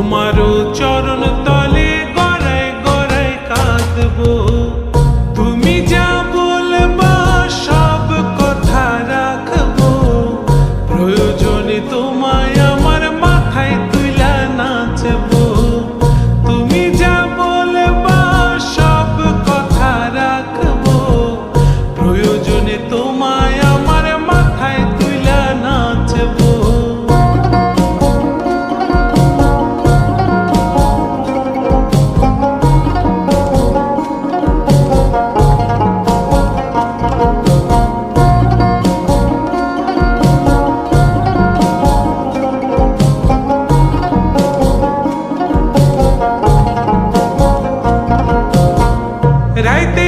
তোমারও চরণ তলে গড়ায় গড়ায় কাঁদবো। তুমি যা বলবা সব কথা রাখবো, প্রয়োজনে তোমায় আমার মাথায় তুইলা নাচবো। তুমি যা বলবা সব কথা রাখবো, প্রয়োজনে তোমায় আমার মাথায় তুইলা নাচবো। রাইতে